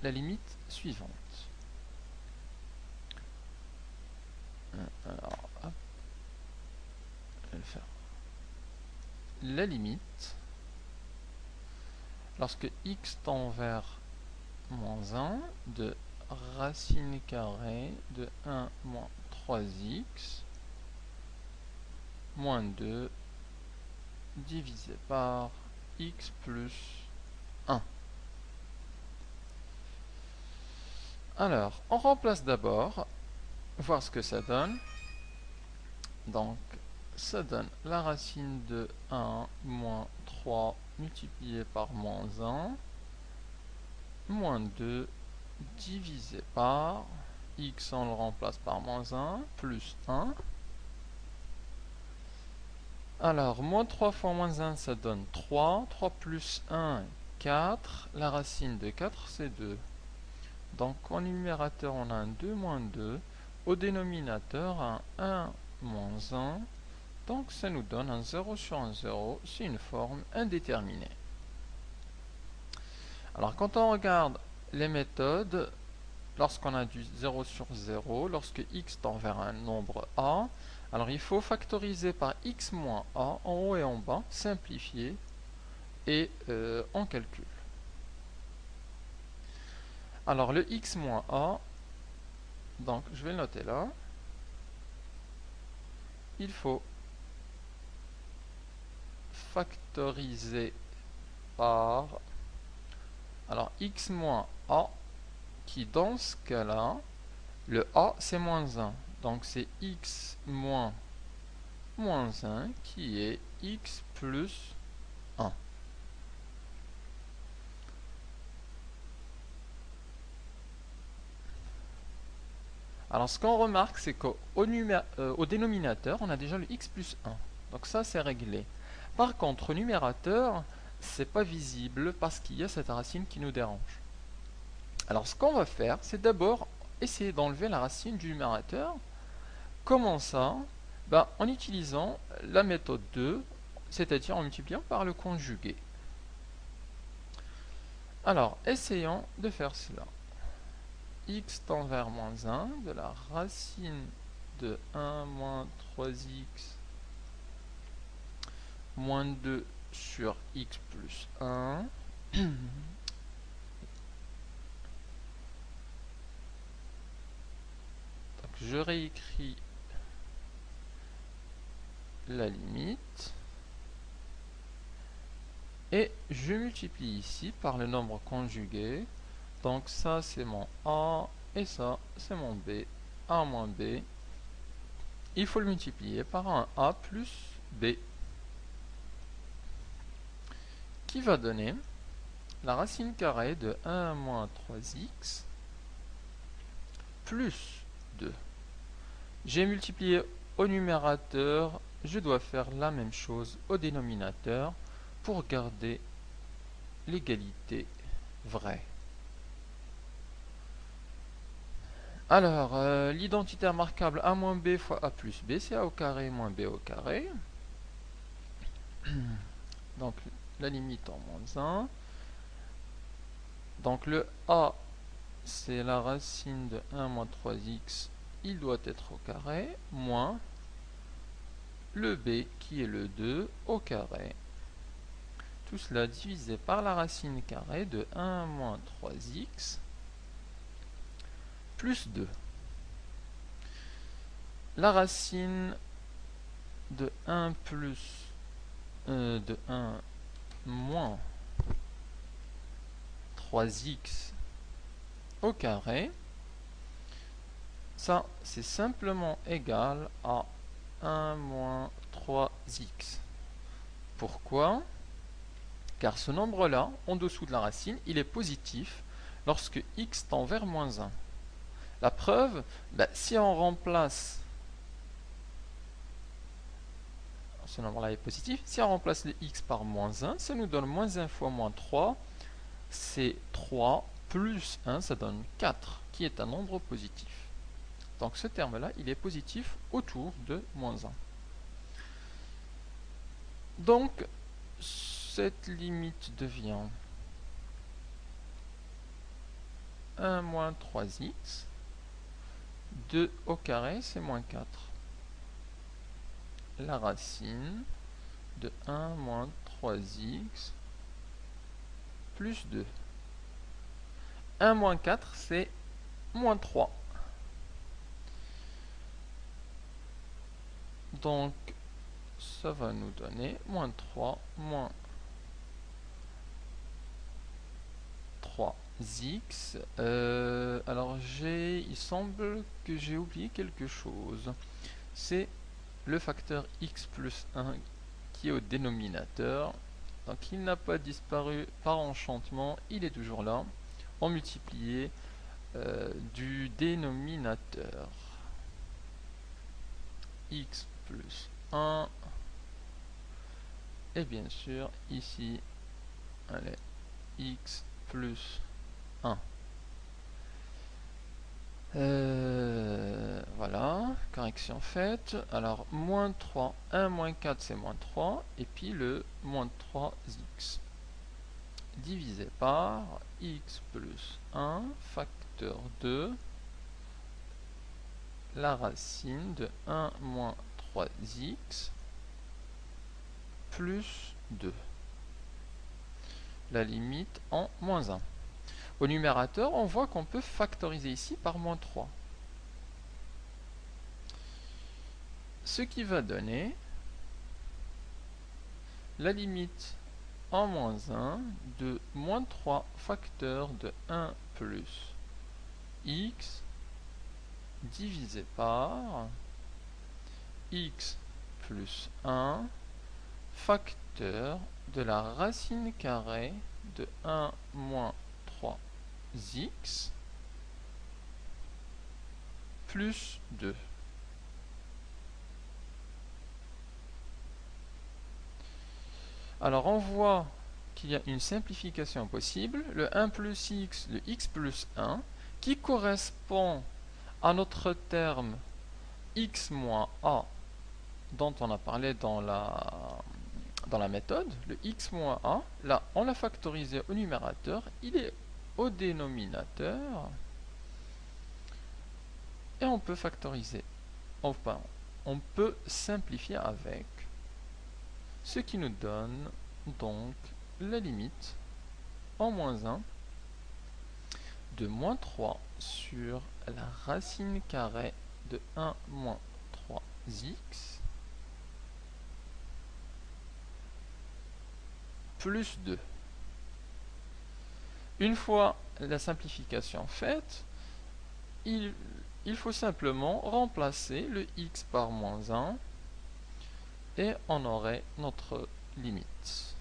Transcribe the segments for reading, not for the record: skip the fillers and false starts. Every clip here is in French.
la limite suivante. Alors, hop, je vais le faire. La limite, lorsque x tend vers moins 1, de racine carrée de 1 moins 3x moins 2 divisé par x plus 1. Alors, on remplace d'abord, voir ce que ça donne. Donc, ça donne la racine de 1 moins 3 multiplié par moins 1, moins 2 divisé par x, on le remplace par moins 1, plus 1. Alors, moins 3 fois moins 1, ça donne 3. 3 plus 1, 4. La racine de 4, c'est 2. Donc, au numérateur, on a un 2 moins 2. Au dénominateur, un 1 moins 1. Donc, ça nous donne un 0 sur un 0. C'est une forme indéterminée. Alors, quand on regarde les méthodes, lorsqu'on a du 0 sur 0, lorsque x tend vers un nombre a, alors il faut factoriser par x moins a en haut et en bas, simplifier et on calcule. Alors le x moins a, donc je vais le noter là, il faut factoriser par, alors x moins a, qui dans ce cas-là, le a c'est moins 1, donc c'est x moins 1 qui est x plus 1. Alors ce qu'on remarque, c'est qu'au dénominateur, on a déjà le x plus 1. Donc ça, c'est réglé. Par contre, au numérateur, c'est pas visible parce qu'il y a cette racine qui nous dérange. Alors ce qu'on va faire, c'est d'abord essayer d'enlever la racine du numérateur. Comment ça? En utilisant la méthode 2, c'est-à-dire en multipliant par le conjugué. Alors, essayons de faire cela. X tend vers moins 1 de la racine de 1 moins 3x moins 2 sur x plus 1. Donc je réécris la limite et je multiplie ici par le nombre conjugué. Donc ça c'est mon a et ça c'est mon b. A moins b. Il faut le multiplier par un a plus b qui va donner la racine carrée de 1 moins 3x plus 2. J'ai multiplié au numérateur, je dois faire la même chose au dénominateur pour garder l'égalité vraie. Alors, l'identité remarquable a moins b fois a plus b, c'est a au carré moins b au carré. Donc, la limite en moins 1. Donc, le a, c'est la racine de 1 moins 3x, il doit être au carré, moins le b, qui est le 2, au carré. Tout cela divisé par la racine carrée de 1 moins 3x plus 2. La racine de 1 plus de 1 moins 3x au carré, ça c'est simplement égal à 1 moins 3x. Pourquoi? Car ce nombre-là, en dessous de la racine, il est positif lorsque x tend vers moins 1. La preuve, si on remplace, ce nombre-là est positif, si on remplace le x par moins 1, ça nous donne moins 1 fois moins 3, c'est 3 plus 1, ça donne 4, qui est un nombre positif. Donc ce terme-là, il est positif autour de moins 1. Donc, cette limite devient 1 moins 3x. 2 au carré, c'est moins 4. La racine de 1 moins 3x plus 2. 1 moins 4, c'est moins 3. Donc, ça va nous donner moins 3 moins 3x. Alors, il semble que j'ai oublié quelque chose. C'est le facteur x plus 1 qui est au dénominateur. Donc, il n'a pas disparu par enchantement, il est toujours là, en multiplié du dénominateur. X plus 1. Et bien sûr, ici, allez, x plus 1. Voilà, correction faite. Alors, moins 3, 1 moins 4, c'est moins 3. Et puis le moins 3x divisé par x plus 1, facteur 2, la racine de 1 moins 3x plus 2. La limite en moins 1. Au numérateur, on voit qu'on peut factoriser ici par moins 3. Ce qui va donner la limite en moins 1 de moins 3 facteur de 1 plus x divisé par x plus 1 facteur de la racine carrée de 1 moins 3x plus 2. Alors on voit qu'il y a une simplification possible, le 1 plus x, le x plus 1, qui correspond à notre terme x moins a dont on a parlé dans la méthode, le x moins a, là on l'a factorisé au numérateur, il est au dénominateur, et on peut factoriser, enfin on peut simplifier avec, ce qui nous donne donc la limite en moins 1 de moins 3 sur la racine carrée de 1 moins 3x plus 2. Une fois la simplification faite, il faut simplement remplacer le x par moins 1 et on aurait notre limite,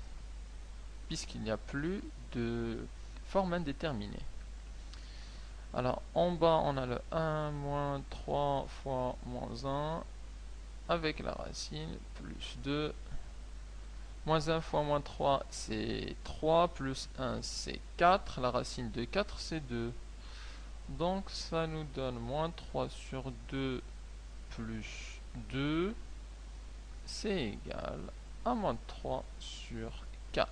puisqu'il n'y a plus de forme indéterminée. Alors en bas on a le 1 moins 3 fois moins 1 avec la racine plus 2. Moins 1 fois moins 3 c'est 3, plus 1 c'est 4, la racine de 4 c'est 2. Donc ça nous donne moins 3 sur 2 plus 2, c'est égal à moins 3 sur 4.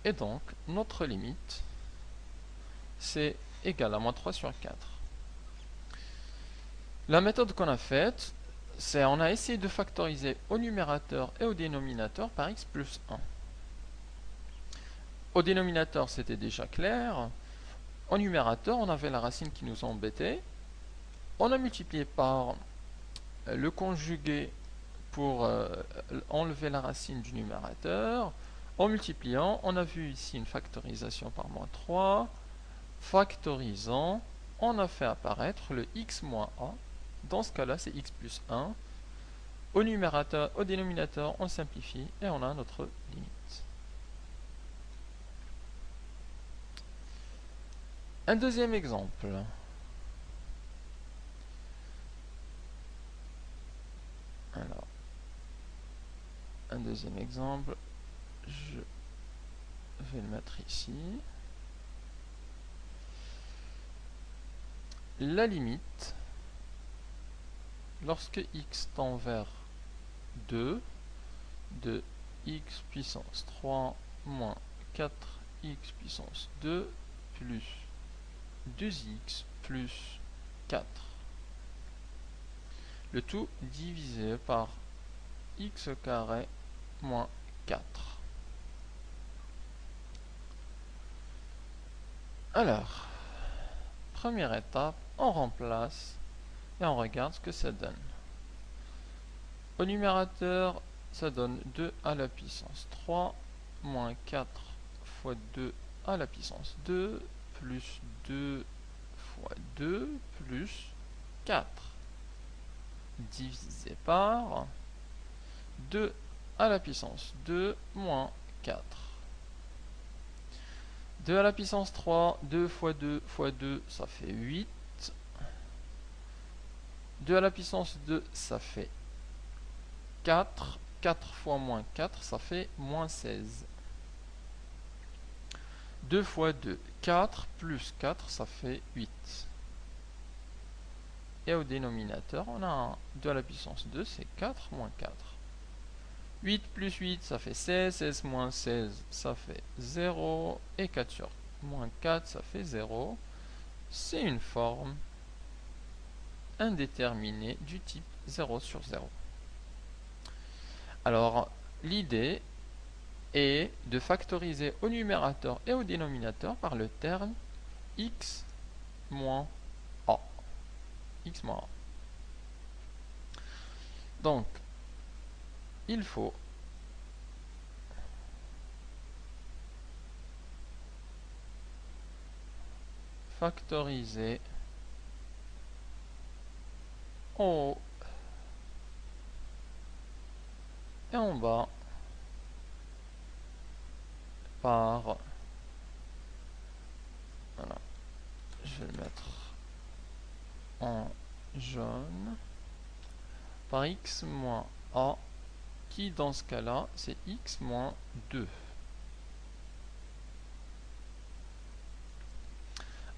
Et donc notre limite c'est égal à moins 3 sur 4. La méthode qu'on a faite, c'est on a essayé de factoriser au numérateur et au dénominateur par x plus 1. Au dénominateur, c'était déjà clair. Au numérateur, on avait la racine qui nous embêtait. On a multiplié par le conjugué pour enlever la racine du numérateur. En multipliant, on a vu ici une factorisation par moins 3. Factorisant, on a fait apparaître le x moins a. Dans ce cas-là, c'est x plus 1. Au numérateur, au dénominateur, on simplifie et on a notre limite. Un deuxième exemple. Alors, un deuxième exemple, je vais le mettre ici. La limite, lorsque x tend vers 2, de x puissance 3 moins 4x puissance 2 plus 2x plus 4. Le tout divisé par x carré moins 4. Alors, première étape, on remplace et on regarde ce que ça donne. Au numérateur, ça donne 2 à la puissance 3 moins 4 fois 2 à la puissance 2 plus 2 fois 2 plus 4 divisé par 2 à la puissance 2 moins 4. 2 à la puissance 3, 2 fois 2 fois 2, ça fait 8. 2 à la puissance 2, ça fait 4. 4 fois moins 4, ça fait moins 16. 2 fois 2, 4, plus 4, ça fait 8. Et au dénominateur, on a un 2 à la puissance 2, c'est 4 moins 4. 8 plus 8, ça fait 16. 16 moins 16, ça fait 0. Et 4 sur moins 4, ça fait 0. C'est une forme indéterminée du type 0 sur 0. Alors, l'idée est de factoriser au numérateur et au dénominateur par le terme x moins a. X moins a. Donc, il faut factoriser en haut et en bas par, voilà, je vais le mettre en jaune, par x moins a, qui dans ce cas-là, c'est x moins 2.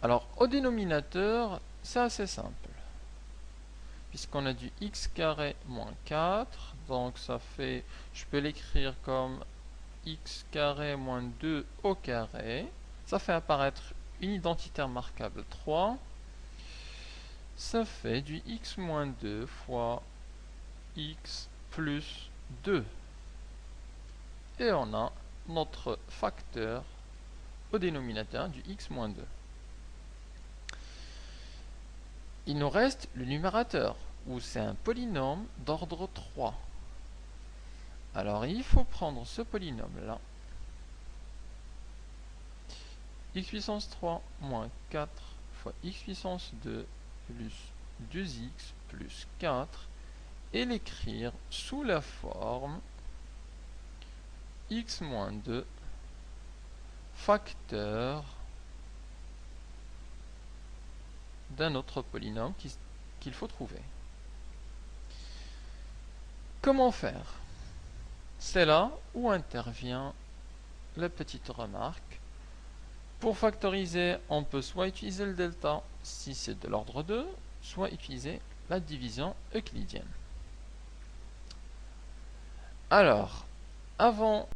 Alors, au dénominateur, c'est assez simple, puisqu'on a du x carré moins 4, donc ça fait, je peux l'écrire comme x carré moins 2 au carré, ça fait apparaître une identité remarquable 3, ça fait du x moins 2 fois x plus 2. Et on a notre facteur au dénominateur du x moins 2. Il nous reste le numérateur, où c'est un polynôme d'ordre 3. Alors il faut prendre ce polynôme-là, x puissance 3 moins 4 fois x puissance 2 plus 2x plus 4, et l'écrire sous la forme x moins 2 facteur d'un autre polynôme qu'il faut trouver. Comment faire? C'est là où intervient la petite remarque. Pour factoriser, on peut soit utiliser le delta si c'est de l'ordre 2, soit utiliser la division euclidienne. Alors, avant